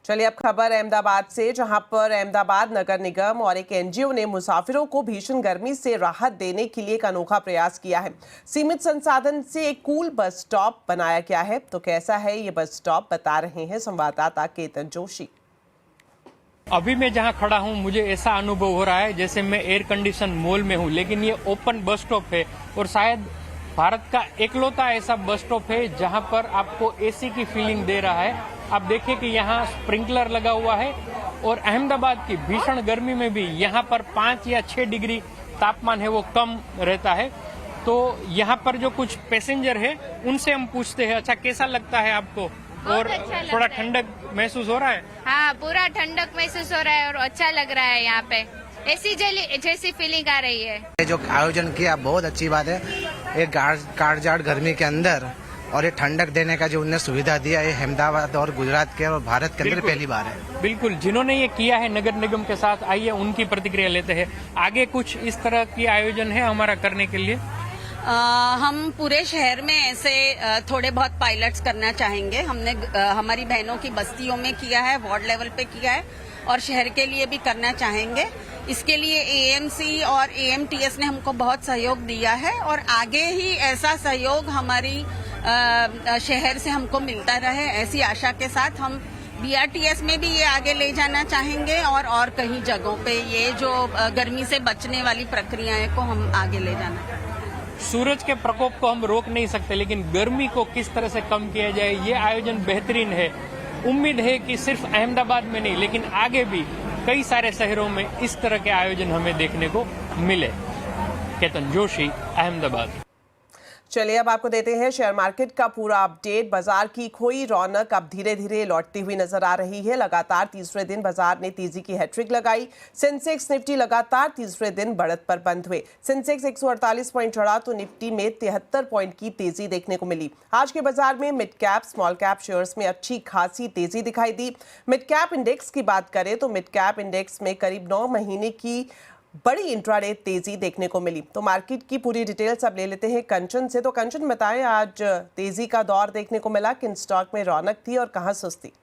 चलिए अब खबर अहमदाबाद से, जहां पर अहमदाबाद नगर निगम और एक एनजीओ ने मुसाफिरों को भीषण गर्मी से राहत देने के लिए एक अनोखा प्रयास किया है। सीमित संसाधन से एक कूल बस स्टॉप बनाया गया है। तो कैसा है ये बस स्टॉप, बता रहे हैं संवाददाता केतन जोशी। अभी मैं जहां खड़ा हूं मुझे ऐसा अनुभव हो रहा है जैसे मैं एयर कंडीशन मॉल में हूं, लेकिन ये ओपन बस स्टॉप है और शायद भारत का इकलौता ऐसा बस स्टॉप है जहां पर आपको एसी की फीलिंग दे रहा है। आप देखिए कि यहाँ स्प्रिंकलर लगा हुआ है और अहमदाबाद की भीषण गर्मी में भी यहाँ पर 5 या 6 डिग्री तापमान है वो कम रहता है। तो यहाँ पर जो कुछ पैसेंजर है उनसे हम पूछते हैं, अच्छा कैसा लगता है आपको? और अच्छा थोड़ा ठंडक महसूस हो रहा है? हाँ, पूरा ठंडक महसूस हो रहा है और अच्छा लग रहा है। यहाँ पे ऐसी जैसी फीलिंग आ रही है। जो आयोजन किया बहुत अच्छी बात है। एक काटजाट गर्मी के अंदर और ये ठंडक देने का जो उन्हें सुविधा दिया है, अहमदाबाद और गुजरात के और भारत के अंदर पहली बार है। बिल्कुल, जिन्होंने ये किया है नगर निगम के साथ, आइए उनकी प्रतिक्रिया लेते हैं। आगे कुछ इस तरह की आयोजन है हमारा करने के लिए? हम पूरे शहर में ऐसे थोड़े बहुत पायलट्स करना चाहेंगे। हमने हमारी बहनों की बस्तियों में किया है, वार्ड लेवल पे किया है और शहर के लिए भी करना चाहेंगे। इसके लिए एएमसी और एएमटीएस ने हमको बहुत सहयोग दिया है और आगे ही ऐसा सहयोग हमारी शहर से हमको मिलता रहे, ऐसी आशा के साथ हम बीआरटीएस में भी ये आगे ले जाना चाहेंगे और कई जगहों पे ये जो गर्मी से बचने वाली प्रक्रियाएं को हम आगे ले जाना चाहेंगे। सूरज के प्रकोप को हम रोक नहीं सकते, लेकिन गर्मी को किस तरह से कम किया जाए, ये आयोजन बेहतरीन है। उम्मीद है कि सिर्फ अहमदाबाद में नहीं लेकिन आगे भी कई सारे शहरों में इस तरह के आयोजन हमें देखने को मिले। केतन जोशी, अहमदाबाद। चलिए अब आपको देते हैं शेयर मार्केट का पूरा अपडेट। बाजार की खोई रौनक अब धीरे धीरे लौटती हुई नजर आ रही है। लगातार तीसरे दिन बाजार ने तेजी की हैट्रिक लगाई। सेंसेक्स निफ्टी लगातार तीसरे दिन बढ़त पर बंद हुए। सेंसेक्स 148 पॉइंट चढ़ा तो निफ्टी में 73 पॉइंट की तेजी देखने को मिली। आज के बाजार में mid cap small cap shares में अच्छी खासी तेजी दिखाई दी। मिड कैप इंडेक्स की बात करें तो मिड कैप इंडेक्स में करीब 9 महीने की बड़ी इंट्राडे तेजी देखने को मिली। तो मार्केट की पूरी डिटेल्स अब ले लेते हैं कंचन से। तो कंचन बताएं, आज तेजी का दौर देखने को मिला, किन स्टॉक में रौनक थी और कहां सुस्ती?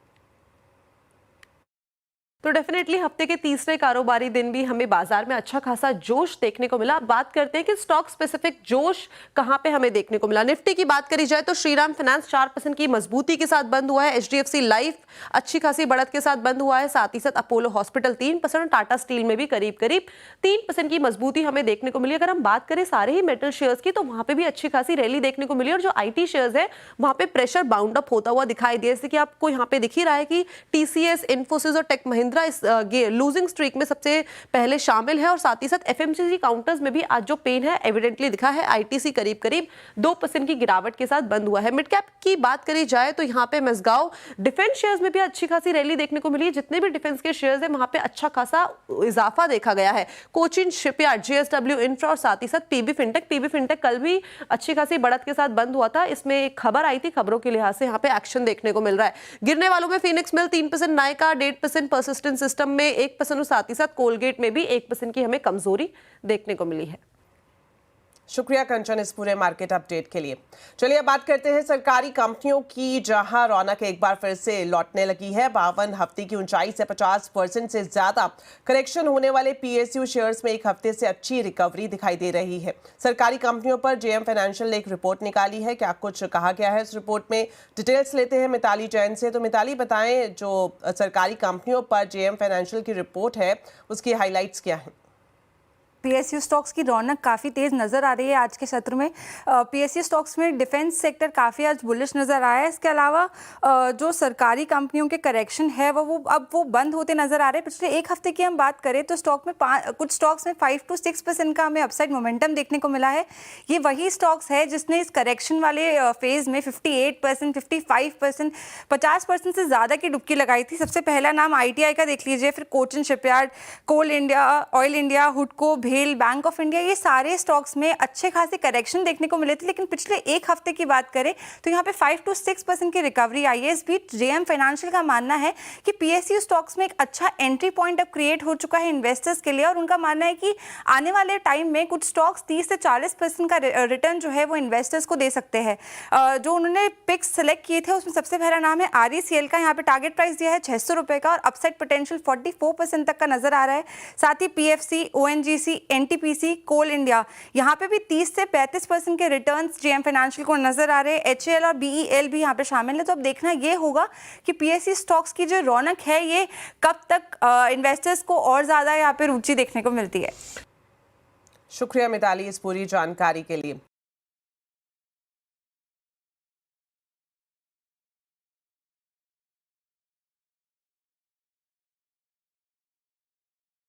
तो डेफिनेटली हफ्ते के तीसरे कारोबारी दिन भी हमें बाजार में अच्छा खासा जोश देखने को मिला। अब बात करते हैं कि स्टॉक स्पेसिफिक जोश कहां पे हमें देखने को मिला। निफ्टी की बात करी जाए तो श्रीराम फाइनेंस 4% की मजबूती के साथ बंद हुआ है। एचडीएफसी लाइफ अच्छी खासी बढ़त के साथ बंद हुआ है। साथ ही साथ अपोलो हॉस्पिटल 3%, टाटा स्टील में भी करीब 3% की मजबूती हमें देखने को मिली। अगर हम बात करें सारे ही मेटल शेयर्स की तो वहां पर भी अच्छी खासी रैली देखने को मिली और जो IT शेयर्स है वहां पर प्रेशर बाउंड अप होता हुआ दिखाई दिया। जैसे कि आपको यहाँ पे दिख ही रहा है कि TCS, इन्फोसिस और टेक महिंद्रा इस लूजिंग स्ट्रीक में सबसे पहले शामिल है और साथ ही साथ एफएमसीजी काउंटर्स में भी आज जो पेन है एविडेंटली दिखा है। आईटीसी करीब 2% की गिरावट के साथ बंद हुआ है। मिड कैप की बात करी जाए तो यहाँ पे मसगांव डिफेंस शेयर्स में भी अच्छी खासी रैली देखने को मिली है। जितने भी डिफेंस के शेयर्स है वहां पे अच्छा खासा इजाफा देखा गया है। कोचिन शिपयार्ड, JSW इंफ्रा और साथ ही साथ पीबी फिनटेक कल भी अच्छी खासी बढ़त के साथ बंद हुआ था। इसमें एक खबर आई थी, खबरों के लिहाज से यहाँ पे एक्शन देखने को मिल रहा है। गिरने वालों में फिनिक्स मिल 3%, नायका 1.5%, परसिस्टेंट सिस्टम में 1% और साथ ही साथ कोलगेट में भी 1% की हमें कमजोरी देखने को मिली है। शुक्रिया कंचन इस पूरे मार्केट अपडेट के लिए। चलिए अब बात करते हैं सरकारी कंपनियों की, जहां रौनक एक बार फिर से लौटने लगी है। 52 हफ्ते की ऊंचाई से 50% से ज्यादा करेक्शन होने वाले PSU शेयर्स में एक हफ्ते से अच्छी रिकवरी दिखाई दे रही है। सरकारी कंपनियों पर JM फाइनेंशियल ने एक रिपोर्ट निकाली है। क्या कुछ कहा गया है इस रिपोर्ट में, डिटेल्स लेते हैं मिताली जैन से। तो मिताली बताएं, जो सरकारी कंपनियों पर JM फाइनेंशियल की रिपोर्ट है उसकी हाईलाइट्स क्या है? PSU स्टॉक्स की रौनक काफ़ी तेज़ नज़र आ रही है आज के सत्र में। PSU स्टॉक्स में डिफेंस सेक्टर काफ़ी आज बुलिश नज़र आया है। इसके अलावा जो सरकारी कंपनियों के करेक्शन है वो बंद होते नज़र आ रहे हैं। पिछले एक हफ्ते की हम बात करें तो स्टॉक में कुछ स्टॉक्स में 5 to 6% का हमें अपसाइड मोमेंटम देखने को मिला है। ये वही स्टॉक्स है जिसने इस करेक्शन वाले फेज़ में 58%, 55%, 50% से ज़्यादा की डुबकी लगाई थी। सबसे पहला नाम ITI का देख लीजिए, फिर कोचिन शिपयार्ड, कोल इंडिया, ऑयल इंडिया, हुडको, भेल, बैंक ऑफ इंडिया, ये सारे स्टॉक्स में अच्छे खासे करेक्शन देखने को मिले थे, लेकिन पिछले एक हफ्ते की बात करें तो यहाँ पे 5 to 6% की रिकवरी आई है। इस बीच जेएम फाइनेंशियल का मानना है कि पीएसयू स्टॉक्स में एक अच्छा एंट्री पॉइंट अब क्रिएट हो चुका है इन्वेस्टर्स के लिए, और उनका मानना है कि आने वाले टाइम में कुछ स्टॉक्स 30 से 40% का रिटर्न जो है वो इन्वेस्टर्स को दे सकते हैं। जो उन्होंने पिक्स सेलेक्ट किए थे उसमें सबसे पहला नाम है RECL का। यहाँ पे टारगेट प्राइस दिया है 600 रुपए का और अपसाइड पोटेंशियल 44% तक का नजर आ रहा है। साथ ही PFC, ONGC, NTPC, कोल इंडिया, यहाँ पे भी 30 से 35% के रिटर्न्स जेएम फाइनेंशियल को नजर आ रहे हैं। HAL और BEL भी यहाँ पे शामिल है। तो अब देखना ये होगा कि PSU स्टॉक्स की जो रौनक है ये कब तक इन्वेस्टर्स को और ज्यादा यहाँ पे रुचि देखने को मिलती है। शुक्रिया मिताली इस पूरी जानकारी के लिए।